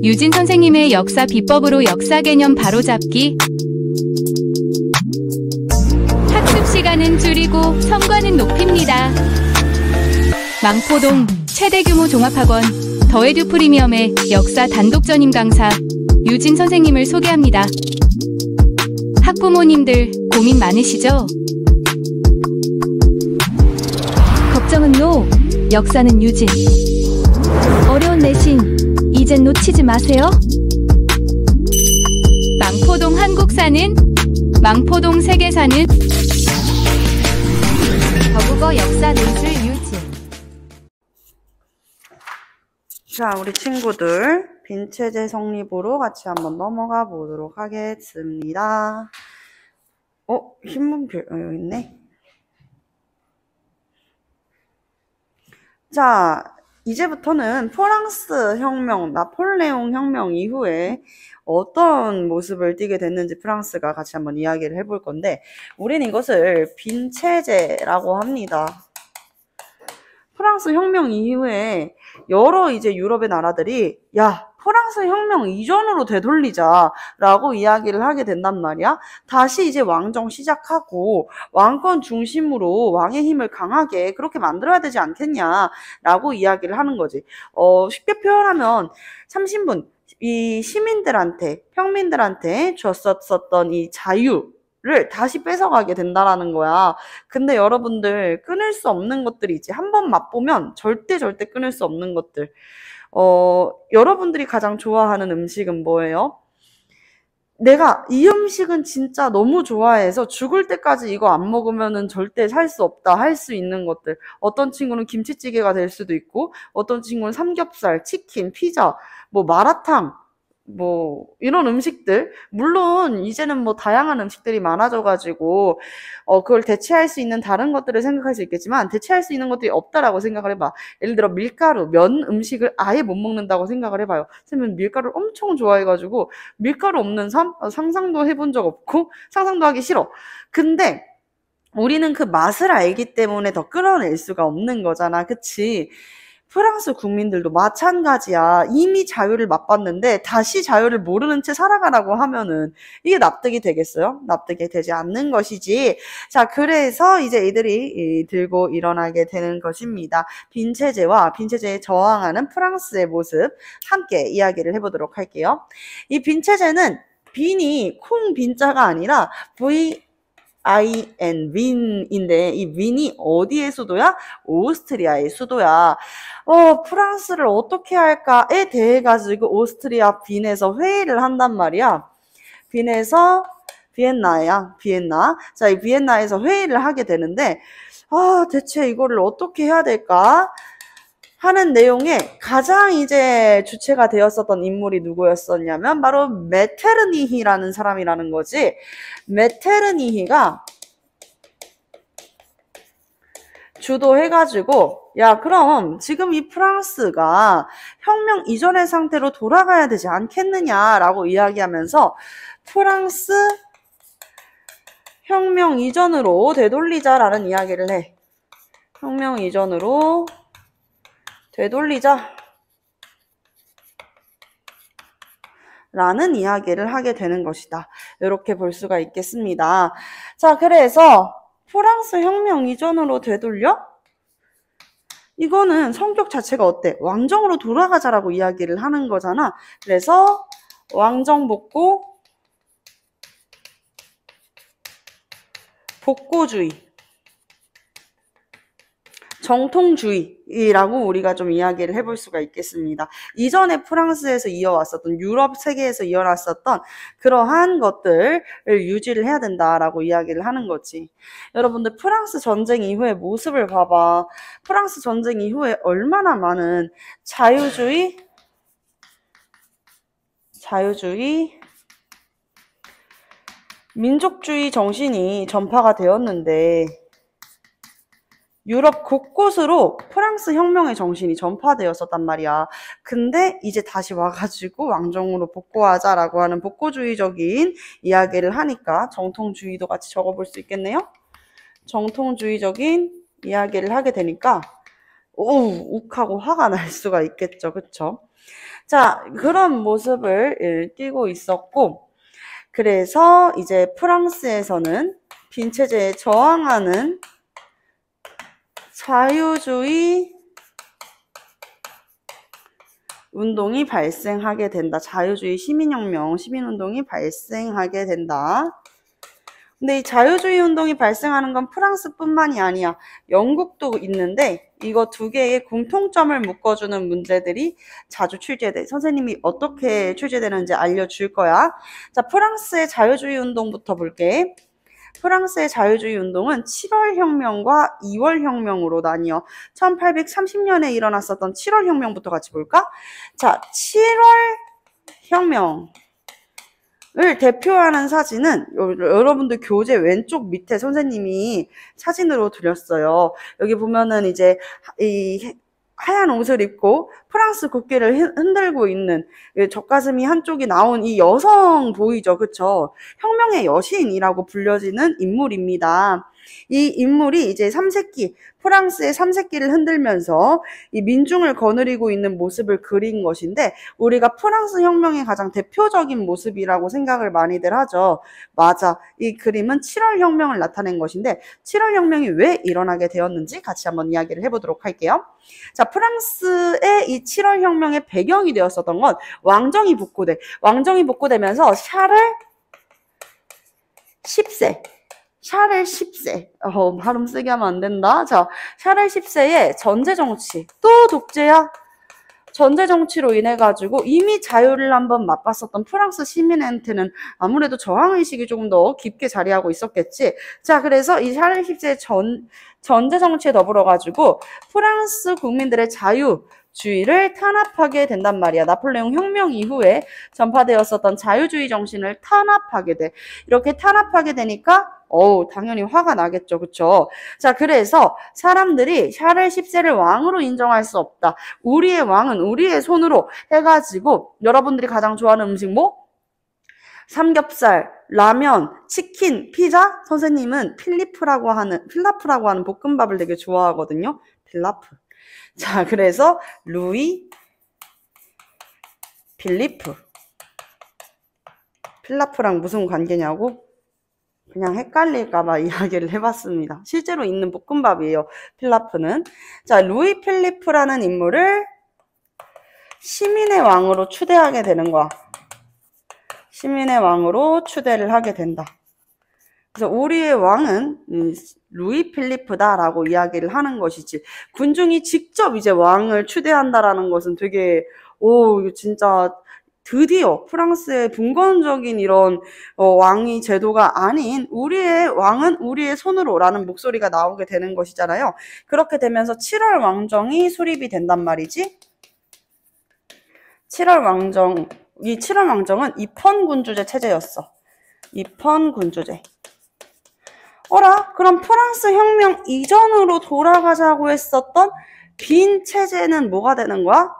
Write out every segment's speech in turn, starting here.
유진 선생님의 역사 비법으로 역사 개념 바로잡기. 학습 시간은 줄이고 성과는 높입니다. 망포동 최대 규모 종합학원 더에듀 프리미엄의 역사 단독 전임 강사 유진 선생님을 소개합니다. 학부모님들 고민 많으시죠? 걱정은 노, 역사는 유진. 어려운 내신 이젠 놓치지 마세요. 망포동 한국사는, 망포동 세계사는, 저국어 역사 논술 유진. 자, 우리 친구들 빈체제 성립으로 같이 한번 넘어가 보도록 하겠습니다. 신문표 여기 있네. 자, 이제부터는 프랑스 혁명, 나폴레옹 혁명 이후에 어떤 모습을 띠게 됐는지 프랑스가 같이 한번 이야기를 해볼 건데, 우리는 이것을 빈체제라고 합니다. 프랑스 혁명 이후에 여러 이제 유럽의 나라들이 야, 프랑스 혁명 이전으로 되돌리자라고 이야기를 하게 된단 말이야. 다시 이제 왕정 시작하고 왕권 중심으로 왕의 힘을 강하게 그렇게 만들어야 되지 않겠냐라고 이야기를 하는 거지. 쉽게 표현하면 참신분, 이 시민들한테, 평민들한테 줬었던 이 자유를 다시 뺏어가게 된다라는 거야. 근데 여러분들 끊을 수 없는 것들이 있지. 한번 맛보면 절대 끊을 수 없는 것들. 여러분들이 가장 좋아하는 음식은 뭐예요? 내가 이 음식은 진짜 너무 좋아해서 죽을 때까지 이거 안 먹으면은 절대 살 수 없다 할 수 있는 것들. 어떤 친구는 김치찌개가 될 수도 있고, 어떤 친구는 삼겹살, 치킨, 피자, 뭐 마라탕, 뭐 이런 음식들. 물론 이제는 뭐 다양한 음식들이 많아져가지고 그걸 대체할 수 있는 다른 것들을 생각할 수 있겠지만, 대체할 수 있는 것들이 없다라고 생각을 해봐. 예를 들어 밀가루, 면 음식을 아예 못 먹는다고 생각을 해봐요. 선생님은 밀가루를 엄청 좋아해가지고 밀가루 없는 삶? 상상도 해본 적 없고 상상도 하기 싫어. 근데 우리는 그 맛을 알기 때문에 더 끌어낼 수가 없는 거잖아. 그치? 프랑스 국민들도 마찬가지야. 이미 자유를 맛봤는데 다시 자유를 모르는 채 살아가라고 하면은 이게 납득이 되겠어요? 납득이 되지 않는 것이지. 자, 그래서 이제 이들이 들고 일어나게 되는 것입니다. 빈체제와 빈체제에 저항하는 프랑스의 모습 함께 이야기를 해보도록 할게요. 이 빈체제는 빈이 콩 빈자가 아니라 윈인데, 이 윈이 어디의 수도야? 오스트리아의 수도야. 프랑스를 어떻게 할까에 대해 가지고 오스트리아 빈에서 회의를 한단 말이야. 빈에서 비엔나야, 비엔나. 자, 이 비엔나에서 회의를 하게 되는데, 대체 이거를 어떻게 해야 될까? 하는 내용에 가장 이제 주체가 되었었던 인물이 누구였었냐면 바로 메테르니히라는 사람이라는 거지. 메테르니히가 주도해가지고 야, 그럼 지금 이 프랑스가 혁명 이전의 상태로 돌아가야 되지 않겠느냐라고 이야기하면서 프랑스 혁명 이전으로 되돌리자라는 이야기를 해. 혁명 이전으로 되돌리자 라는 이야기를 하게 되는 것이다. 이렇게 볼 수가 있겠습니다. 자, 그래서 프랑스 혁명 이전으로 되돌려? 이거는 성격 자체가 어때? 왕정으로 돌아가자라고 이야기를 하는 거잖아. 그래서 왕정 복고주의, 정통주의라고 우리가 좀 이야기를 해볼 수가 있겠습니다. 이전에 프랑스에서 이어왔었던, 유럽 세계에서 이어왔었던 그러한 것들을 유지를 해야 된다라고 이야기를 하는 거지. 여러분들 프랑스 전쟁 이후의 모습을 봐봐. 프랑스 전쟁 이후에 얼마나 많은 자유주의, 민족주의 정신이 전파가 되었는데 유럽 곳곳으로 프랑스 혁명의 정신이 전파되었었단 말이야. 근데 이제 다시 와가지고 왕정으로 복고하자라고 하는 복고주의적인 이야기를 하니까 정통주의도 같이 적어볼 수 있겠네요. 정통주의적인 이야기를 하게 되니까 욱하고 화가 날 수가 있겠죠. 그쵸? 자, 그런 모습을 띠고 있었고, 그래서 이제 프랑스에서는 빈체제에 저항하는 자유주의 운동이 발생하게 된다. 자유주의 시민혁명, 시민운동이 발생하게 된다. 근데 이 자유주의 운동이 발생하는 건 프랑스뿐만이 아니야. 영국도 있는데 이거 두 개의 공통점을 묶어주는 문제들이 자주 출제돼. 선생님이 어떻게 출제되는지 알려줄 거야. 자, 프랑스의 자유주의 운동부터 볼게. 프랑스의 자유주의 운동은 7월 혁명과 2월 혁명으로 나뉘어 1830년에 일어났었던 7월 혁명부터 같이 볼까? 자, 7월 혁명. 을 대표하는 사진은 여러분들 교재 왼쪽 밑에 선생님이 사진으로 드렸어요. 여기 보면은 이제 이 하얀 옷을 입고 프랑스 국기를 흔들고 있는 젖가슴이 한쪽이 나온 이 여성 보이죠? 그쵸? 혁명의 여신이라고 불려지는 인물입니다. 이 인물이 이제 삼색기, 프랑스의 삼색기를 흔들면서 이 민중을 거느리고 있는 모습을 그린 것인데 우리가 프랑스 혁명의 가장 대표적인 모습이라고 생각을 많이들 하죠. 맞아. 이 그림은 7월 혁명을 나타낸 것인데 7월 혁명이 왜 일어나게 되었는지 같이 한번 이야기를 해보도록 할게요. 자, 프랑스의 이 7월 혁명의 배경이 되었었던 건 왕정이 복구돼. 왕정이 복구되면서 샤를 10세. 샤를 10세. 발음 세게 하면 안 된다. 자, 샤를 10세의 전제 정치. 또 독재야? 전제 정치로 인해 가지고 이미 자유를 한번 맛봤었던 프랑스 시민한테는 아무래도 저항의식이 조금 더 깊게 자리하고 있었겠지. 자, 그래서 이 샤를 10세의 전제 정치에 더불어 가지고 프랑스 국민들의 자유주의를 탄압하게 된단 말이야. 나폴레옹 혁명 이후에 전파되었었던 자유주의 정신을 탄압하게 돼. 이렇게 탄압하게 되니까 당연히 화가 나겠죠. 그쵸? 자, 그래서 사람들이 샤를 10세를 왕으로 인정할 수 없다. 우리의 왕은 우리의 손으로 해가지고 여러분들이 가장 좋아하는 음식 뭐? 삼겹살, 라면, 치킨, 피자? 선생님은 필라프라고 하는 볶음밥을 되게 좋아하거든요. 필라프. 자, 그래서 루이 필리프. 필라프랑 무슨 관계냐고? 그냥 헷갈릴까봐 이야기를 해봤습니다. 실제로 있는 볶음밥이에요. 필라프는. 자, 루이 필리프라는 인물을 시민의 왕으로 추대하게 되는 거야. 시민의 왕으로 추대를 하게 된다. 그래서 우리의 왕은 루이 필리프다라고 이야기를 하는 것이지. 군중이 직접 이제 왕을 추대한다라는 것은 되게 이거 진짜 드디어 프랑스의 분권적인 이런 왕위 제도가 아닌 우리의 왕은 우리의 손으로라는 목소리가 나오게 되는 것이잖아요. 그렇게 되면서 7월 왕정이 수립이 된단 말이지. 7월 왕정, 이 7월 왕정은 입헌군주제 체제였어. 입헌군주제. 그럼 프랑스 혁명 이전으로 돌아가자고 했었던 빈 체제는 뭐가 되는 거야?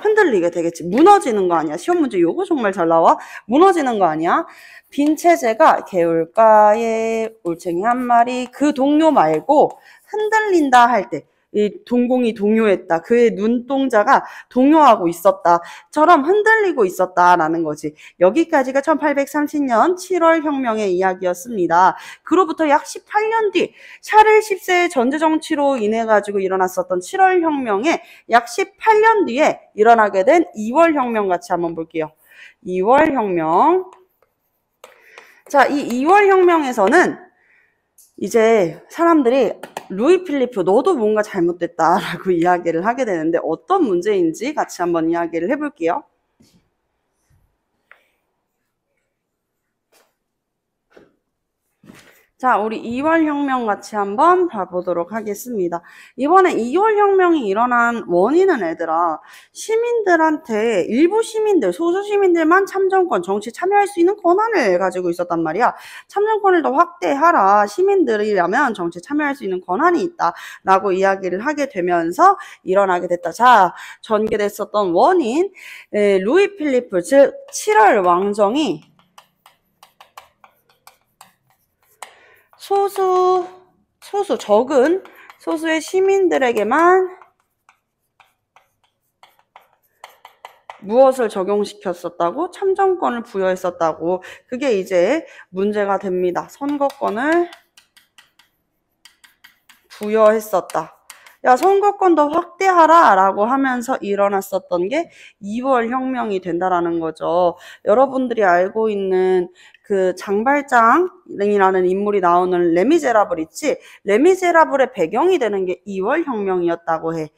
흔들리게 되겠지. 무너지는 거 아니야. 시험 문제 요거 정말 잘 나와. 무너지는 거 아니야. 빈 체제가 개울가에 올챙이 한 마리 그 동요 말고 흔들린다 할 때 이 동공이 동요했다. 그의 눈동자가 동요하고 있었다처럼 흔들리고 있었다라는 거지. 여기까지가 1830년 7월 혁명의 이야기였습니다. 그로부터 약 18년 뒤 샤를 10세의 전제 정치로 인해 가지고 일어났었던 7월 혁명에 약 18년 뒤에 일어나게 된 2월 혁명 같이 한번 볼게요. 2월 혁명. 자, 이 2월 혁명에서는 이제 사람들이 루이 필리프 너도 뭔가 잘못됐다라고 이야기를 하게 되는데 어떤 문제인지 같이 한번 이야기를 해볼게요. 자, 우리 2월 혁명 같이 한번 봐보도록 하겠습니다. 이번에 2월 혁명이 일어난 원인은 얘들아, 시민들한테 일부 시민들, 소수 시민들만 참정권, 정치 참여할 수 있는 권한을 가지고 있었단 말이야. 참정권을 더 확대하라. 시민들이라면 정치 참여할 수 있는 권한이 있다라고 이야기를 하게 되면서 일어나게 됐다. 자, 전개됐었던 원인, 루이 필리프, 즉 7월 왕정이 적은 소수의 시민들에게만 무엇을 적용시켰었다고? 참정권을 부여했었다고. 그게 이제 문제가 됩니다. 선거권을 부여했었다. 야, 선거권 더 확대하라 라고 하면서 일어났었던 게 2월 혁명이 된다라는 거죠. 여러분들이 알고 있는 그 장발장이라는 인물이 나오는 레미제라블 있지? 레미제라블의 배경이 되는 게 2월 혁명이었다고 해.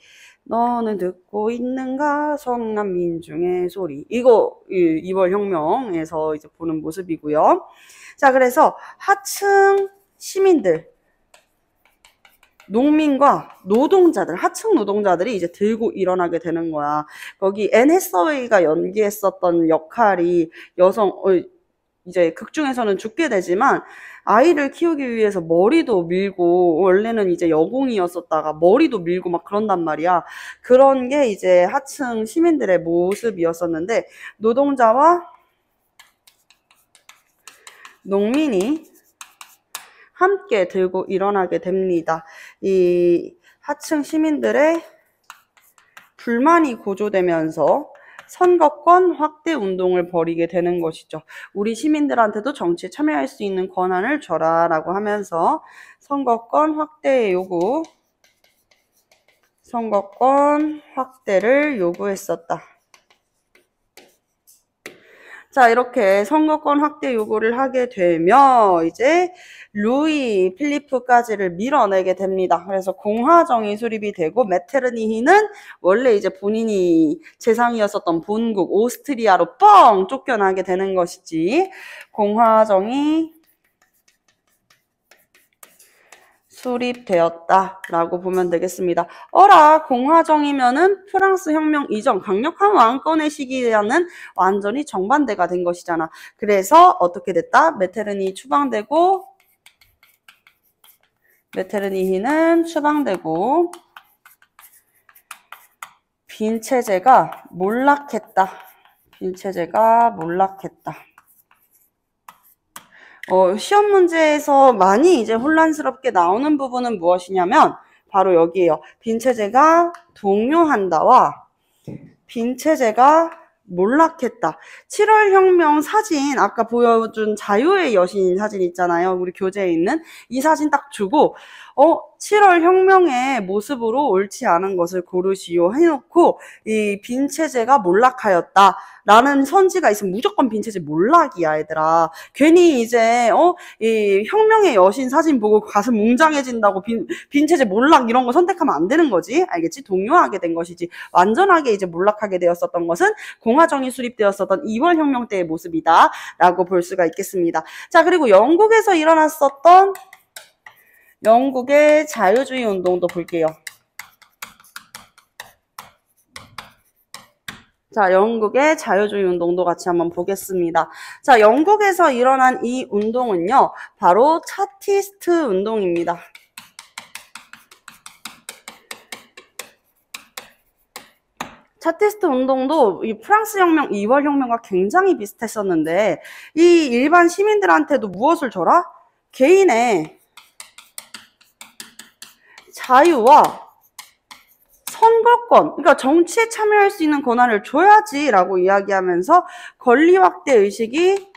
너는 듣고 있는가 성남 민중의 소리. 이거 2월 혁명에서 이제 보는 모습이고요. 자, 그래서 하층 시민들, 농민과 노동자들, 하층 노동자들이 이제 들고 일어나게 되는 거야. 거기 앤 해서웨이가 연기했었던 역할이 이제 극중에서는 죽게 되지만 아이를 키우기 위해서 머리도 밀고, 원래는 이제 여공이었었다가 머리도 밀고 막 그런단 말이야. 그런 게 이제 하층 시민들의 모습이었었는데, 노동자와 농민이 함께 들고 일어나게 됩니다. 이 하층 시민들의 불만이 고조되면서 선거권 확대 운동을 벌이게 되는 것이죠. 우리 시민들한테도 정치에 참여할 수 있는 권한을 줘라 라고 하면서 선거권 확대의 요구, 선거권 확대를 요구했었다. 자, 이렇게 선거권 확대 요구를 하게 되면 이제 루이 필리프까지를 밀어내게 됩니다. 그래서 공화정이 수립이 되고, 메테르니히는 원래 이제 본인이 재상이었었던 본국 오스트리아로 뻥 쫓겨나게 되는 것이지, 공화정이 수립되었다라고 보면 되겠습니다. 어라, 공화정이면은 프랑스 혁명 이전 강력한 왕권의 시기와는 완전히 정반대가 된 것이잖아. 그래서 어떻게 됐다? 메테르니 추방되고, 메테르니히는 추방되고, 빈체제가 몰락했다. 빈체제가 몰락했다. 시험 문제에서 많이 이제 혼란스럽게 나오는 부분은 무엇이냐면 바로 여기에요. 빈체제가 동요한다와 빈체제가 몰락했다. 7월 혁명 사진, 아까 보여준 자유의 여신 사진 있잖아요. 우리 교재에 있는 이 사진 딱 주고 7월 혁명의 모습으로 옳지 않은 것을 고르시오 해놓고 이 빈체제가 몰락하였다 라는 선지가 있으면 무조건 빈체제 몰락이야, 얘들아. 괜히 이제 이 혁명의 여신 사진 보고 가슴 웅장해진다고 빈체제 몰락 이런 거 선택하면 안 되는 거지. 알겠지? 동요하게 된 것이지. 완전하게 이제 몰락하게 되었었던 것은 공화정이 수립되었었던 2월 혁명 때의 모습이다 라고 볼 수가 있겠습니다. 자, 그리고 영국에서 일어났었던 영국의 자유주의 운동도 볼게요. 자, 영국의 자유주의 운동도 같이 한번 보겠습니다. 자, 영국에서 일어난 이 운동은요, 바로 차티스트 운동입니다. 차티스트 운동도 이 프랑스 혁명, 2월 혁명과 굉장히 비슷했었는데, 이 일반 시민들한테도 무엇을 줘라? 개인의 자유와 선거권, 그러니까 정치에 참여할 수 있는 권한을 줘야지 라고 이야기하면서 권리 확대 의식이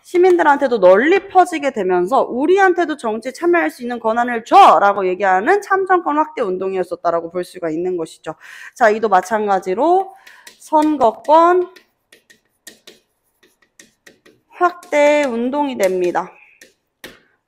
시민들한테도 널리 퍼지게 되면서 우리한테도 정치에 참여할 수 있는 권한을 줘 라고 얘기하는 참정권 확대 운동이었었다라고 볼 수가 있는 것이죠. 자, 이도 마찬가지로 선거권 확대 운동이 됩니다.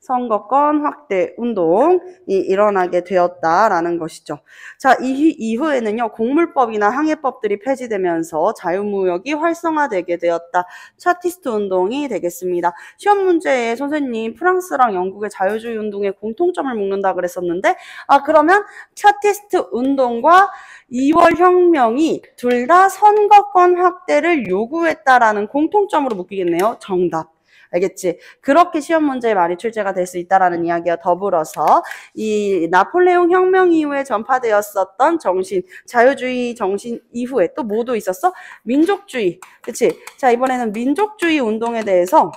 선거권 확대 운동이 일어나게 되었다라는 것이죠. 자, 이후에는요, 곡물법이나 항해법들이 폐지되면서 자유무역이 활성화되게 되었다. 차티스트 운동이 되겠습니다. 시험 문제에 선생님 프랑스랑 영국의 자유주의 운동의 공통점을 묻는다 그랬었는데, 그러면 차티스트 운동과 2월 혁명이 둘 다 선거권 확대를 요구했다라는 공통점으로 묶이겠네요. 정답. 알겠지? 그렇게 시험 문제에 많이 출제가 될 수 있다라는 이야기와 더불어서 이 나폴레옹 혁명 이후에 전파되었었던 정신, 자유주의 정신 이후에 또 뭐도 있었어? 민족주의. 그치? 자, 이번에는 민족주의 운동에 대해서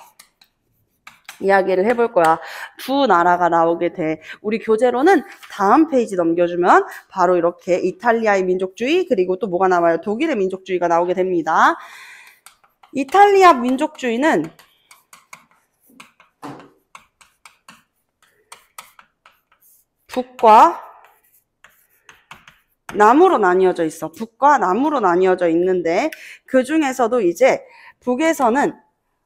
이야기를 해볼 거야. 두 나라가 나오게 돼. 우리 교재로는 다음 페이지 넘겨주면 바로 이렇게 이탈리아의 민족주의, 그리고 또 뭐가 나와요? 독일의 민족주의가 나오게 됩니다. 이탈리아 민족주의는 북과 남으로 나뉘어져 있어. 북과 남으로 나뉘어져 있는데 그 중에서도 이제 북에서는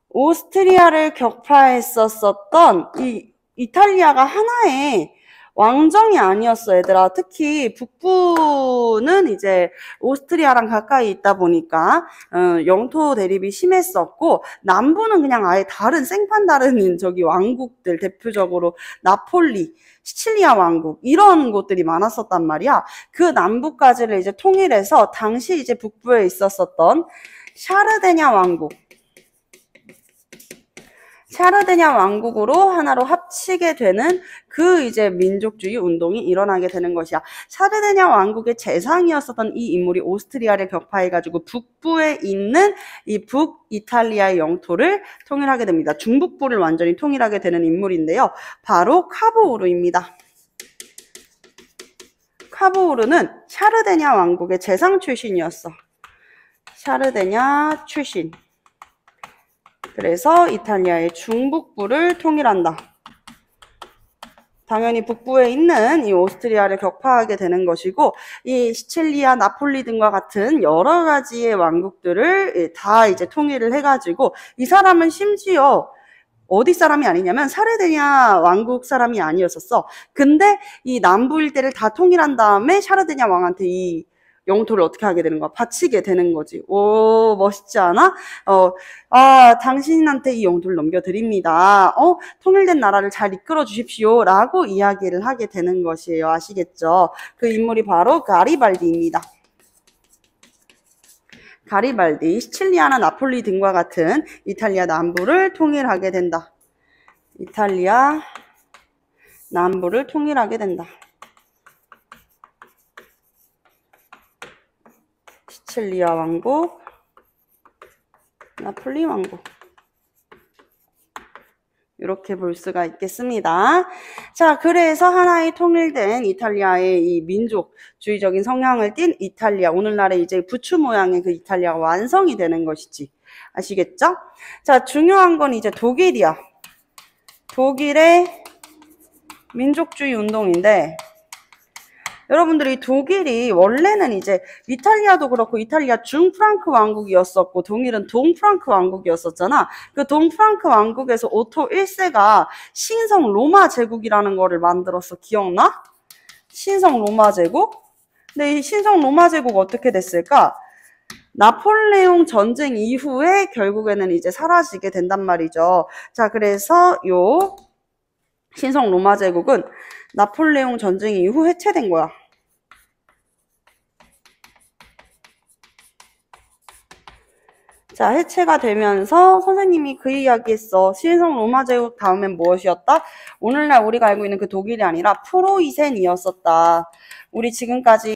오스트리아를 격파했었던 이 이탈리아가 하나의 왕정이 아니었어, 얘들아. 특히 북부는 이제 오스트리아랑 가까이 있다 보니까 영토 대립이 심했었고, 남부는 그냥 아예 다른 생판 다른 저기 왕국들, 대표적으로 나폴리, 시칠리아 왕국 이런 곳들이 많았었단 말이야. 그 남부까지를 이제 통일해서 당시 이제 북부에 있었었던 샤르데냐 왕국, 샤르데냐 왕국으로 하나로 합치게 되는 그 이제 민족주의 운동이 일어나게 되는 것이야. 샤르데냐 왕국의 재상이었었던 이 인물이 오스트리아를 격파해가지고 북부에 있는 이 북이탈리아의 영토를 통일하게 됩니다. 중북부를 완전히 통일하게 되는 인물인데요. 바로 카보우르입니다. 카보우르는 샤르데냐 왕국의 재상 출신이었어. 샤르데냐 출신. 그래서 이탈리아의 중북부를 통일한다. 당연히 북부에 있는 이 오스트리아를 격파하게 되는 것이고, 이 시칠리아, 나폴리 등과 같은 여러 가지의 왕국들을 다 이제 통일을 해가지고, 이 사람은 심지어 어디 사람이 아니냐면 샤르데냐 왕국 사람이 아니었었어. 근데 이 남부 일대를 다 통일한 다음에 샤르데냐 왕한테 이 영토를 어떻게 하게 되는 거야? 바치게 되는 거지. 오, 멋있지 않아? 당신한테 이 영토를 넘겨드립니다. 통일된 나라를 잘 이끌어 주십시오. 라고 이야기를 하게 되는 것이에요. 아시겠죠? 그 인물이 바로 가리발디입니다. 가리발디, 시칠리아나 나폴리 등과 같은 이탈리아 남부를 통일하게 된다. 이탈리아 남부를 통일하게 된다. 시칠리아 왕국, 나폴리 왕국. 이렇게 볼 수가 있겠습니다. 자, 그래서 하나의 통일된 이탈리아의 이 민족주의적인 성향을 띤 이탈리아, 오늘날의 이제 부추 모양의 그 이탈리아가 완성이 되는 것이지. 아시겠죠? 자, 중요한 건 이제 독일이야. 독일의 민족주의 운동인데, 여러분들이 독일이 원래는 이제 이탈리아도 그렇고 이탈리아 중프랑크 왕국이었었고 독일은 동프랑크 왕국이었었잖아. 그 동프랑크 왕국에서 오토 1세가 신성 로마 제국이라는 거를 만들었어. 기억나? 신성 로마 제국? 근데 이 신성 로마 제국 어떻게 됐을까? 나폴레옹 전쟁 이후에 결국에는 이제 사라지게 된단 말이죠. 자, 그래서 요 신성 로마 제국은 나폴레옹 전쟁 이후 해체된 거야. 자, 해체가 되면서 선생님이 그 이야기 했어. 신성 로마 제국 다음엔 무엇이었다? 오늘날 우리가 알고 있는 그 독일이 아니라 프로이센이었었다. 우리 지금까지